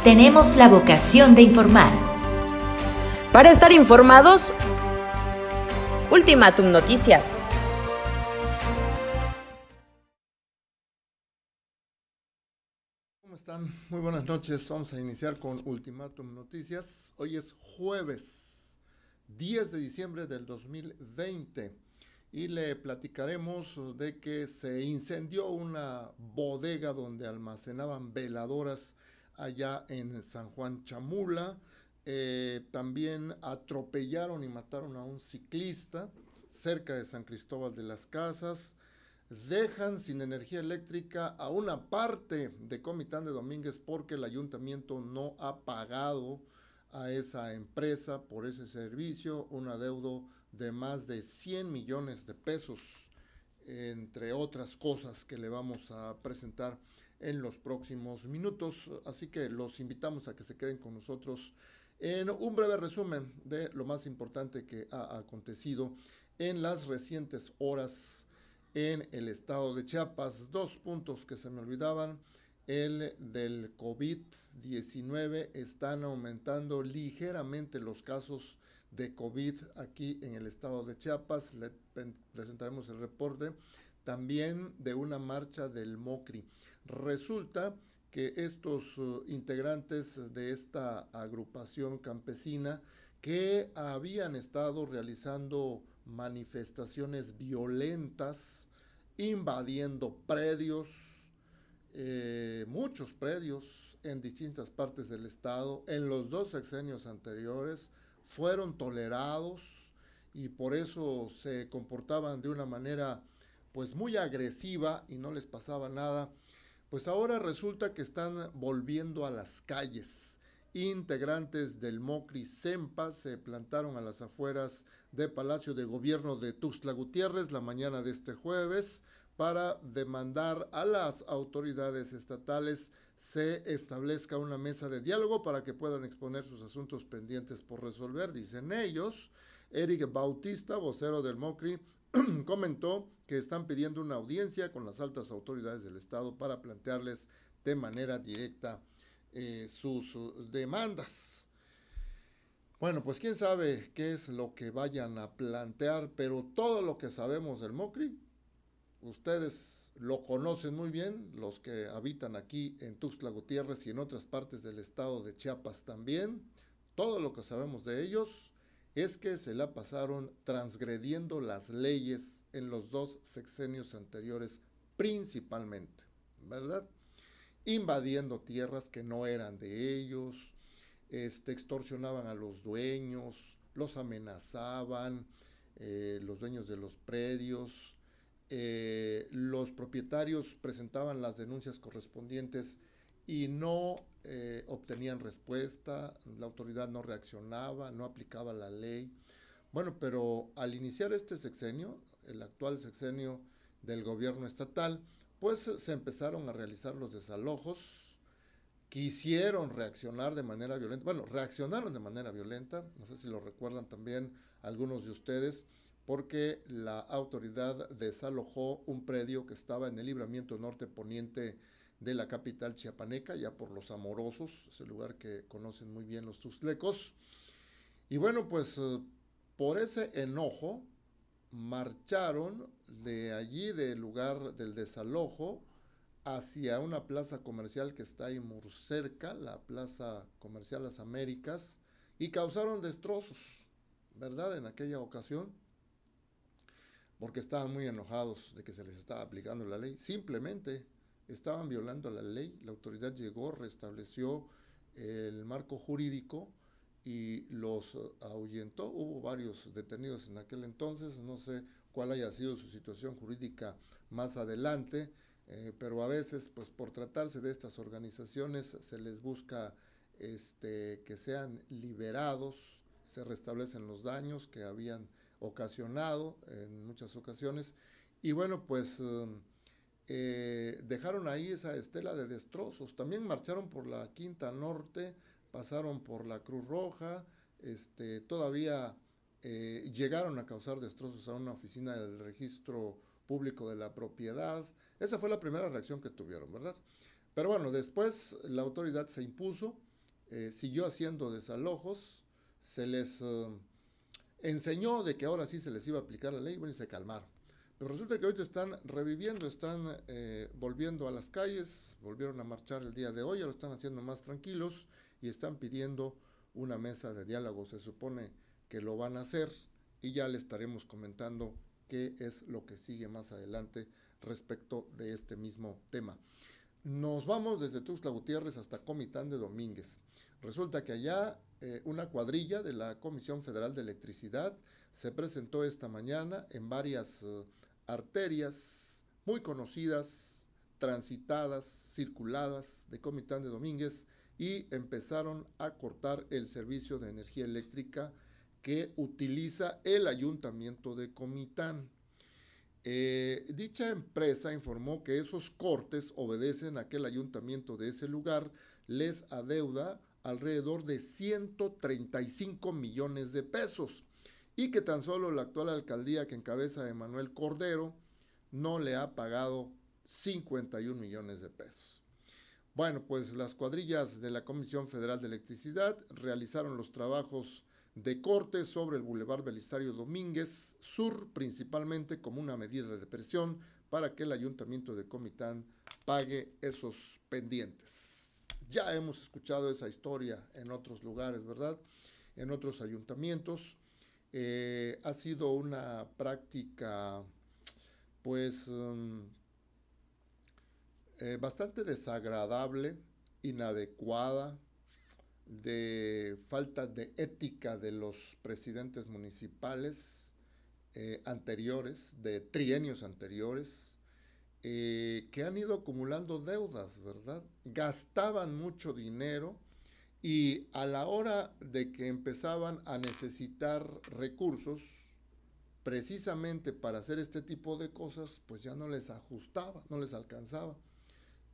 tenemos la vocación de informar. Para estar informados, Ultimátum Noticias. ¿Cómo están? Muy buenas noches. Vamos a iniciar con Ultimátum Noticias. Hoy es jueves 10 de diciembre del 2020 y le platicaremos de que se incendió una bodega donde almacenaban veladoras allá en San Juan Chamula. También atropellaron y mataron a un ciclista cerca de San Cristóbal de las Casas. Dejan sin energía eléctrica a una parte de Comitán de Domínguez porque el ayuntamiento no ha pagado a esa empresa por ese servicio, un adeudo de más de 100 millones de pesos, entre otras cosas que le vamos a presentar en los próximos minutos. Así que los invitamos a que se queden con nosotros en un breve resumen de lo más importante que ha acontecido en las recientes horas en el estado de Chiapas. Dos puntos que se me olvidaban: el del COVID-19, están aumentando ligeramente los casos de COVID aquí en el estado de Chiapas. Le presentaremos el reporte también de una marcha del MOCRI. Resulta que estos integrantes de esta agrupación campesina que habían estado realizando manifestaciones violentas, invadiendo predios, muchos predios en distintas partes del estado, en los dos sexenios anteriores, fueron tolerados y por eso se comportaban de una manera pues muy agresiva y no les pasaba nada. Pues ahora resulta que están volviendo a las calles. Integrantes del MOCRI CEMPA se plantaron a las afueras de Palacio de Gobierno de Tuxtla Gutiérrez la mañana de este jueves para demandar a las autoridades estatales se establezca una mesa de diálogo para que puedan exponer sus asuntos pendientes por resolver, dicen ellos. Eric Bautista, vocero del MOCRI, comentó que están pidiendo una audiencia con las altas autoridades del estado para plantearles de manera directa sus demandas. Bueno, pues quién sabe qué es lo que vayan a plantear, pero todo lo que sabemos del MOCRI, ustedes lo conocen muy bien, los que habitan aquí en Tuxtla Gutiérrez y en otras partes del estado de Chiapas también. Todo lo que sabemos de ellos es que se la pasaron transgrediendo las leyes en los dos sexenios anteriores principalmente, ¿verdad? Invadiendo tierras que no eran de ellos, extorsionaban a los dueños, los amenazaban, los dueños de los predios. Los propietarios presentaban las denuncias correspondientes y no obtenían respuesta, la autoridad no reaccionaba, no aplicaba la ley. Bueno, pero al iniciar este sexenio, el actual sexenio del gobierno estatal, pues se empezaron a realizar los desalojos. Quisieron reaccionar de manera violenta, bueno, reaccionaron de manera violenta, no sé si lo recuerdan también algunos de ustedes, porque la autoridad desalojó un predio que estaba en el libramiento norte poniente de la capital chiapaneca, ya por Los Amorosos, ese lugar que conocen muy bien los tuxtlecos. Y bueno, pues por ese enojo marcharon de allí, del lugar del desalojo, hacia una plaza comercial que está ahí muy cerca, la Plaza Comercial Las Américas, y causaron destrozos, ¿verdad? En aquella ocasión, porque estaban muy enojados de que se les estaba aplicando la ley. Simplemente estaban violando la ley. La autoridad llegó, restableció el marco jurídico y los ahuyentó. Hubo varios detenidos en aquel entonces, no sé cuál haya sido su situación jurídica más adelante, pero a veces, pues por tratarse de estas organizaciones, se les busca que sean liberados, se restablecen los daños que habían ocasionado en muchas ocasiones, y bueno, pues dejaron ahí esa estela de destrozos. También marcharon por la Quinta Norte, pasaron por la Cruz Roja, todavía llegaron a causar destrozos a una oficina del registro público de la propiedad. Esa fue la primera reacción que tuvieron, ¿verdad? Pero bueno, después la autoridad se impuso siguió haciendo desalojos, se les enseñó de que ahora sí se les iba a aplicar la ley, bueno, y se calmaron. Pero resulta que ahorita están reviviendo, están volviendo a las calles, volvieron a marchar el día de hoy, ya lo están haciendo más tranquilos y están pidiendo una mesa de diálogo. Se supone que lo van a hacer y ya le estaremos comentando qué es lo que sigue más adelante respecto de este mismo tema. Nos vamos desde Tuxtla Gutiérrez hasta Comitán de Domínguez. Resulta que allá una cuadrilla de la Comisión Federal de Electricidad se presentó esta mañana en varias arterias muy conocidas, transitadas, circuladas de Comitán de Domínguez y empezaron a cortar el servicio de energía eléctrica que utiliza el ayuntamiento de Comitán. Dicha empresa informó que esos cortes obedecen a que el ayuntamiento de ese lugar les adeuda alrededor de 135 millones de pesos y que tan solo la actual alcaldía que encabeza Emanuel Cordero no le ha pagado 51 millones de pesos. Bueno, pues las cuadrillas de la Comisión Federal de Electricidad realizaron los trabajos de corte sobre el Boulevard Belisario Domínguez Sur, principalmente como una medida de presión para que el ayuntamiento de Comitán pague esos pendientes. Ya hemos escuchado esa historia en otros lugares, ¿verdad? En otros ayuntamientos. Ha sido una práctica, pues, bastante desagradable, inadecuada, de falta de ética de los presidentes municipales anteriores, de trienios anteriores, que han ido acumulando deudas, ¿verdad? Gastaban mucho dinero y a la hora de que empezaban a necesitar recursos, precisamente para hacer este tipo de cosas, pues ya no les ajustaba, no les alcanzaba.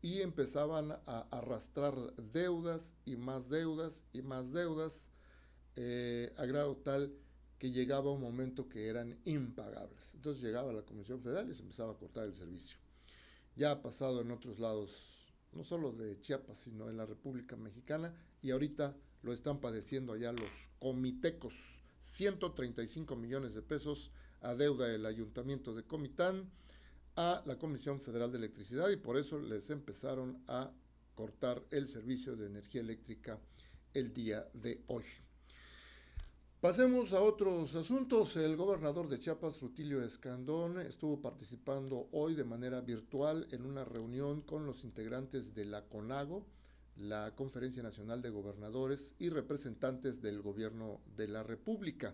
Y empezaban a arrastrar deudas y más deudas y más deudas, a grado tal que llegaba un momento que eran impagables. Entonces llegaba la Comisión Federal y se empezaba a cortar el servicio. Ya ha pasado en otros lados, no solo de Chiapas, sino en la República Mexicana, y ahorita lo están padeciendo allá los comitecos. 135 millones de pesos a deuda del Ayuntamiento de Comitán a la Comisión Federal de Electricidad, y por eso les empezaron a cortar el servicio de energía eléctrica el día de hoy. Pasemos a otros asuntos. El gobernador de Chiapas, Rutilio Escandón, estuvo participando hoy de manera virtual en una reunión con los integrantes de la CONAGO, la Conferencia Nacional de Gobernadores, y representantes del Gobierno de la República.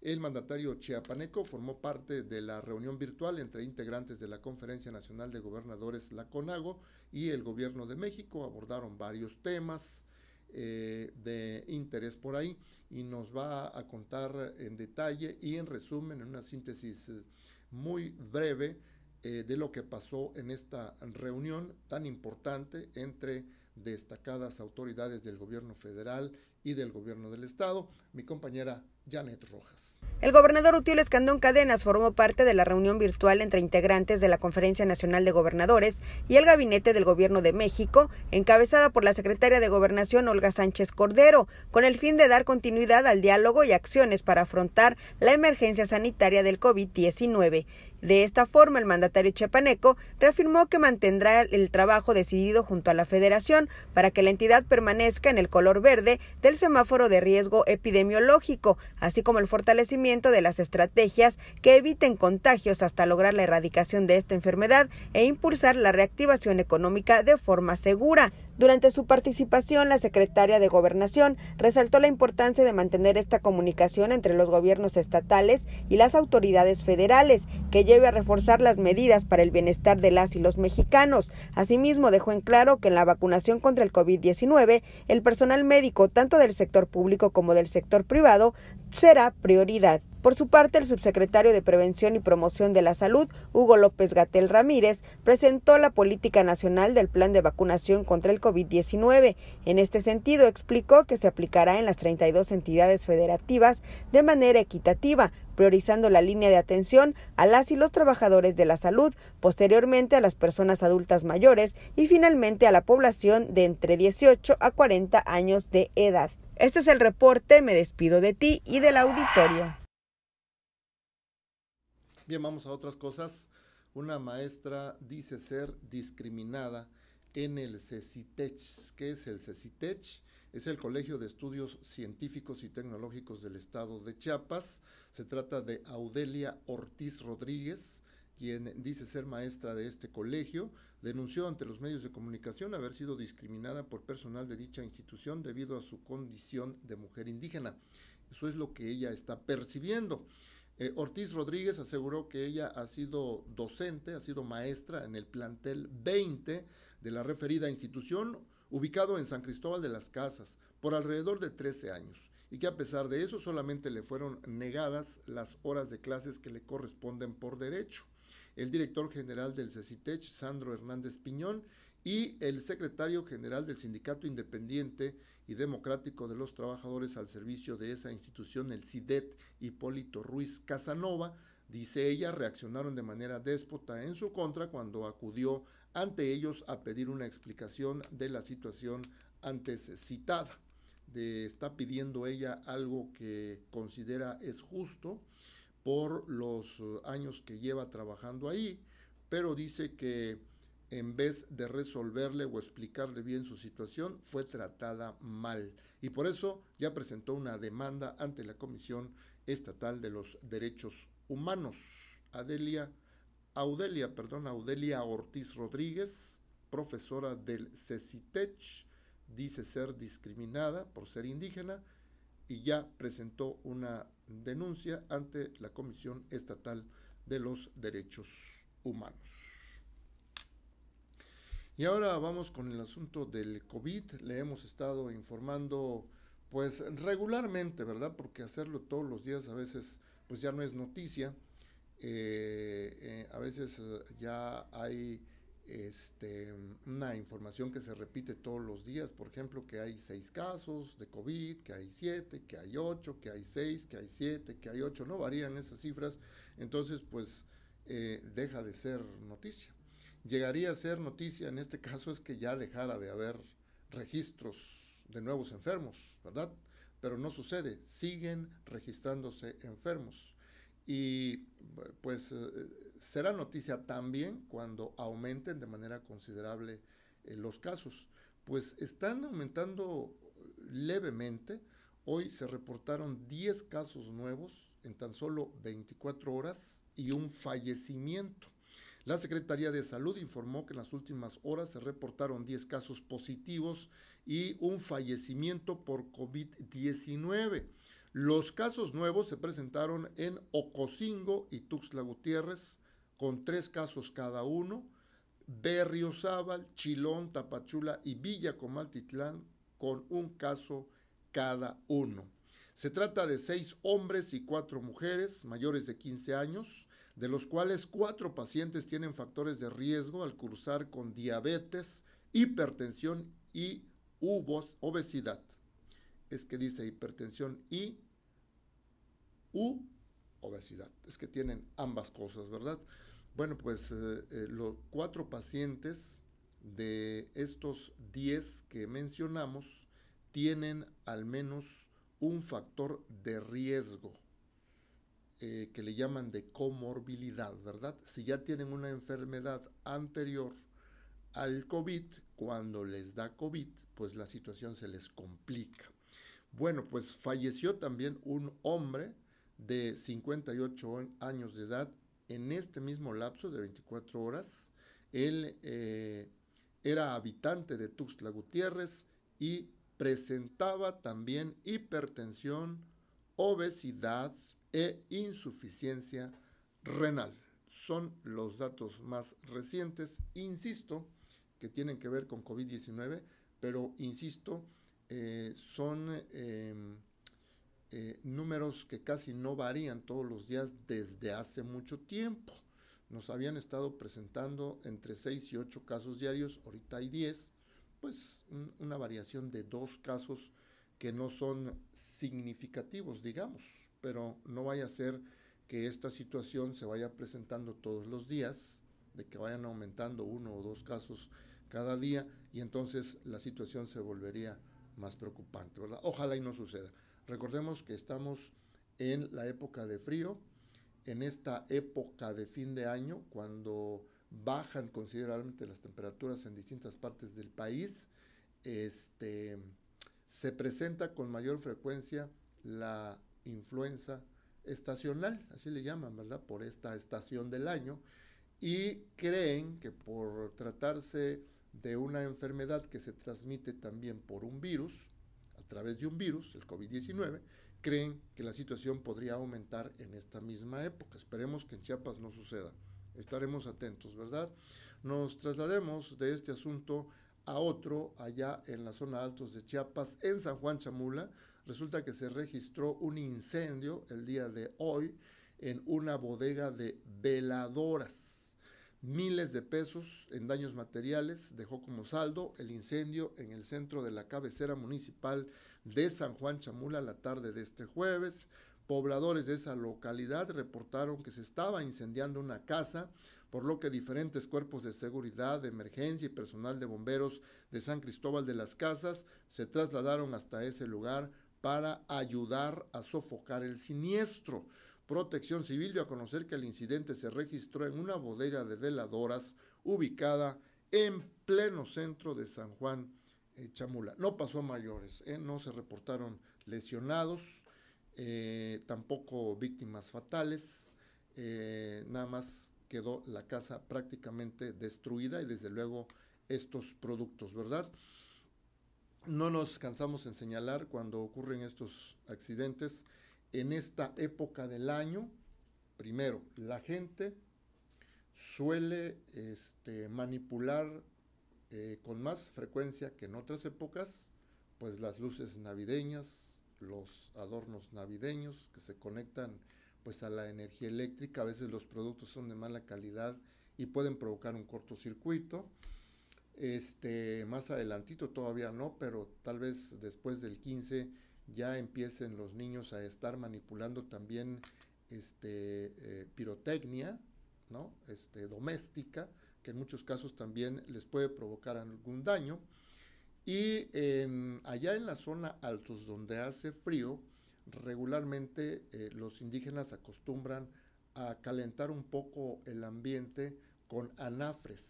El mandatario chiapaneco formó parte de la reunión virtual entre integrantes de la Conferencia Nacional de Gobernadores, la CONAGO, y el Gobierno de México. Abordaron varios temas de interés por ahí, y nos va a contar en detalle y en resumen, en una síntesis muy breve, de lo que pasó en esta reunión tan importante entre destacadas autoridades del gobierno federal y del gobierno del estado. Mi compañera Janet Rojas. El gobernador Rutilio Escandón Cadenas formó parte de la reunión virtual entre integrantes de la Conferencia Nacional de Gobernadores y el Gabinete del Gobierno de México, encabezada por la secretaria de Gobernación Olga Sánchez Cordero, con el fin de dar continuidad al diálogo y acciones para afrontar la emergencia sanitaria del COVID-19. De esta forma, el mandatario chiapaneco reafirmó que mantendrá el trabajo decidido junto a la Federación para que la entidad permanezca en el color verde del semáforo de riesgo epidemiológico, así como el fortalecimiento de las estrategias que eviten contagios hasta lograr la erradicación de esta enfermedad e impulsar la reactivación económica de forma segura. Durante su participación, la secretaria de Gobernación resaltó la importancia de mantener esta comunicación entre los gobiernos estatales y las autoridades federales, que lleve a reforzar las medidas para el bienestar de las y los mexicanos. Asimismo, dejó en claro que en la vacunación contra el COVID-19, el personal médico, tanto del sector público como del sector privado, será prioridad. Por su parte, el subsecretario de Prevención y Promoción de la Salud, Hugo López-Gatell Ramírez, presentó la política nacional del plan de vacunación contra el COVID-19. En este sentido, explicó que se aplicará en las 32 entidades federativas de manera equitativa, priorizando la línea de atención a las y los trabajadores de la salud, posteriormente a las personas adultas mayores y finalmente a la población de entre 18 a 40 años de edad. Este es el reporte, me despido de ti y del auditorio. Bien, vamos a otras cosas. Una maestra dice ser discriminada en el CECITECH. ¿Qué es el CECITECH? Es el Colegio de Estudios Científicos y Tecnológicos del Estado de Chiapas. Se trata de Audelia Ortiz Rodríguez, quien dice ser maestra de este colegio. Denunció ante los medios de comunicación haber sido discriminada por personal de dicha institución debido a su condición de mujer indígena. Eso es lo que ella está percibiendo. Ortiz Rodríguez aseguró que ella ha sido docente, ha sido maestra en el plantel 20 de la referida institución, ubicado en San Cristóbal de las Casas, por alrededor de 13 años, y que a pesar de eso solamente le fueron negadas las horas de clases que le corresponden por derecho. El director general del CECITECH, Sandro Hernández Piñón, y el secretario general del Sindicato Independiente y Democrático de los Trabajadores al Servicio de esa institución, el SIDET, Hipólito Ruiz Casanova, dice ella, reaccionaron de manera déspota en su contra cuando acudió ante ellos a pedir una explicación de la situación antes citada. Está pidiendo ella algo que considera es justo por los años que lleva trabajando ahí, pero dice que en vez de resolverle o explicarle bien su situación, fue tratada mal. Y por eso ya presentó una demanda ante la Comisión Estatal de los Derechos Humanos. Audelia Ortiz Rodríguez, profesora del CECITECH, dice ser discriminada por ser indígena y ya presentó una denuncia ante la Comisión Estatal de los Derechos Humanos. Y ahora vamos con el asunto del COVID. Le hemos estado informando pues regularmente, ¿verdad? Porque hacerlo todos los días a veces pues ya no es noticia. A veces ya hay una información que se repite todos los días, por ejemplo, que hay 6 casos de COVID, que hay 7, que hay 8, que hay 6, que hay 7, que hay 8, no varían esas cifras, entonces pues deja de ser noticia. Llegaría a ser noticia en este caso es que ya dejara de haber registros de nuevos enfermos, ¿verdad? Pero no sucede, siguen registrándose enfermos y pues será noticia también cuando aumenten de manera considerable los casos, pues están aumentando levemente. Hoy se reportaron 10 casos nuevos en tan solo 24 horas y un fallecimiento. La Secretaría de Salud informó que en las últimas horas se reportaron 10 casos positivos y un fallecimiento por COVID-19. Los casos nuevos se presentaron en Ocosingo y Tuxtla Gutiérrez, con 3 casos cada uno, Berriozábal, Chilón, Tapachula y Villa Comaltitlán, con un caso cada uno. Se trata de 6 hombres y 4 mujeres mayores de 15 años, de los cuales 4 pacientes tienen factores de riesgo al cursar con diabetes, hipertensión y obesidad. Es que dice hipertensión y obesidad. Es que tienen ambas cosas, ¿verdad? Bueno, pues los 4 pacientes de estos 10 que mencionamos tienen al menos un factor de riesgo que le llaman de comorbilidad, ¿verdad? Si ya tienen una enfermedad anterior al COVID, cuando les da COVID, pues la situación se les complica. Bueno, pues falleció también un hombre de 58 años de edad en este mismo lapso de 24 horas. Él era habitante de Tuxtla Gutiérrez y presentaba también hipertensión, obesidad e insuficiencia renal. Son los datos más recientes, insisto, que tienen que ver con COVID-19, pero insisto, son números que casi no varían todos los días desde hace mucho tiempo. Nos habían estado presentando entre 6 y 8 casos diarios, ahorita hay 10, pues una variación de 2 casos que no son significativos, digamos, pero no vaya a ser que esta situación se vaya presentando todos los días, de que vayan aumentando 1 o 2 casos cada día y entonces la situación se volvería más preocupante, ¿verdad? Ojalá y no suceda. Recordemos que estamos en la época de frío, en esta época de fin de año, cuando bajan considerablemente las temperaturas en distintas partes del país, se presenta con mayor frecuencia la influenza estacional, así le llaman, ¿verdad? Por esta estación del año, y creen que por tratarse de una enfermedad que se transmite también por un virus, a través de un virus, el COVID-19, creen que la situación podría aumentar en esta misma época. Esperemos que en Chiapas no suceda. Estaremos atentos, ¿verdad? Nos traslademos de este asunto a otro, allá en la zona altos de Chiapas, en San Juan Chamula. Resulta que se registró un incendio el día de hoy en una bodega de veladoras. Miles de pesos en daños materiales dejó como saldo el incendio en el centro de la cabecera municipal de San Juan Chamula la tarde de este jueves. Pobladores de esa localidad reportaron que se estaba incendiando una casa, por lo que diferentes cuerpos de seguridad, de emergencia y personal de bomberos de San Cristóbal de las Casas se trasladaron hasta ese lugar para ayudar a sofocar el siniestro. Protección Civil dio a conocer que el incidente se registró en una bodega de veladoras ubicada en pleno centro de San Juan Chamula. No pasó a mayores, no se reportaron lesionados, tampoco víctimas fatales, nada más quedó la casa prácticamente destruida y desde luego estos productos, ¿verdad? No nos cansamos en señalar cuando ocurren estos accidentes en esta época del año. Primero, la gente suele manipular con más frecuencia que en otras épocas, pues las luces navideñas, los adornos navideños que se conectan pues a la energía eléctrica. A veces los productos son de mala calidad y pueden provocar un cortocircuito. Más adelantito todavía no, pero tal vez después del 15 ya empiecen los niños a estar manipulando también pirotecnia, ¿no? Doméstica, que en muchos casos también les puede provocar algún daño. Y allá en la zona altos donde hace frío, regularmente los indígenas acostumbran a calentar un poco el ambiente con anafres,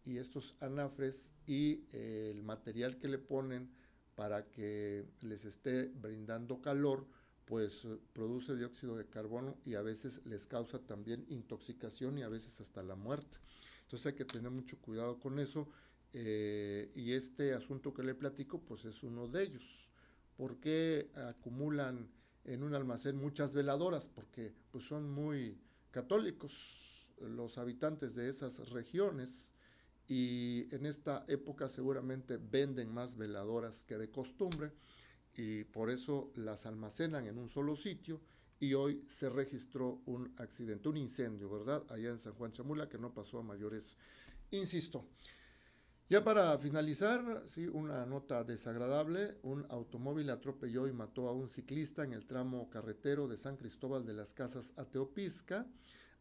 y estos anafres y el material que le ponen para que les esté brindando calor, pues produce dióxido de carbono y a veces les causa también intoxicación y a veces hasta la muerte. Entonces hay que tener mucho cuidado con eso, y este asunto que le platico pues es uno de ellos. ¿Por qué acumulan en un almacén muchas veladoras? Porque pues son muy católicos los habitantes de esas regiones, y en esta época seguramente venden más veladoras que de costumbre y por eso las almacenan en un solo sitio. Y hoy se registró un accidente, un incendio, ¿verdad? Allá en San Juan Chamula, que no pasó a mayores, insisto. Ya para finalizar, sí, una nota desagradable: un automóvil atropelló y mató a un ciclista en el tramo carretero de San Cristóbal de las Casas a Teopisca.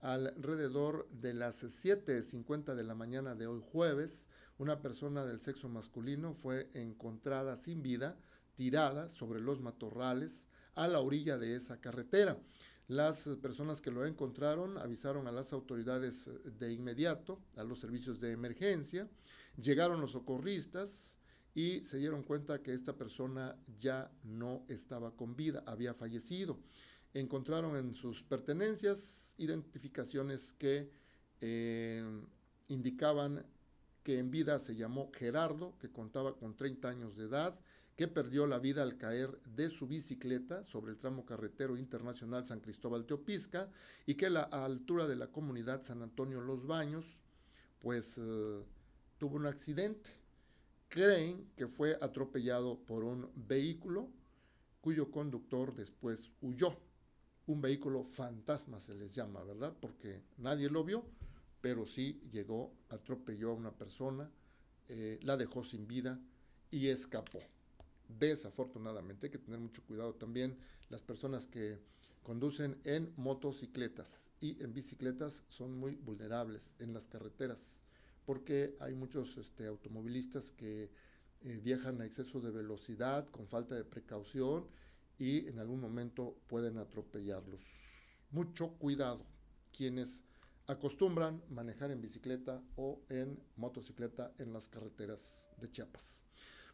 Alrededor de las 7:50 de la mañana de hoy jueves, una persona del sexo masculino fue encontrada sin vida, tirada sobre los matorrales a la orilla de esa carretera. Las personas que lo encontraron avisaron a las autoridades de inmediato, a los servicios de emergencia. Llegaron los socorristas y se dieron cuenta que esta persona ya no estaba con vida, había fallecido. Encontraron en sus pertenencias identificaciones que indicaban que en vida se llamó Gerardo, que contaba con 30 años de edad, que perdió la vida al caer de su bicicleta sobre el tramo carretero internacional San Cristóbal Teopisca, y que a la altura de la comunidad San Antonio Los Baños pues tuvo un accidente. Creen que fue atropellado por un vehículo cuyo conductor después huyó. Un vehículo fantasma se les llama, ¿verdad? Porque nadie lo vio, pero sí llegó, atropelló a una persona, la dejó sin vida y escapó. Desafortunadamente hay que tener mucho cuidado también las personas que conducen en motocicletas y en bicicletas son muy vulnerables en las carreteras porque hay muchos automovilistas que viajan a exceso de velocidad, con falta de precaución y en algún momento pueden atropellarlos. Mucho cuidado quienes acostumbran manejar en bicicleta o en motocicleta en las carreteras de Chiapas.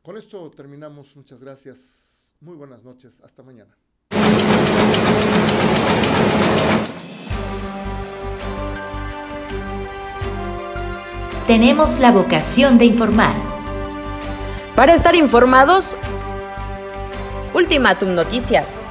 Con esto terminamos. Muchas gracias. Muy buenas noches. Hasta mañana. Tenemos la vocación de informar. Para estar informados, Ultimátum Noticias.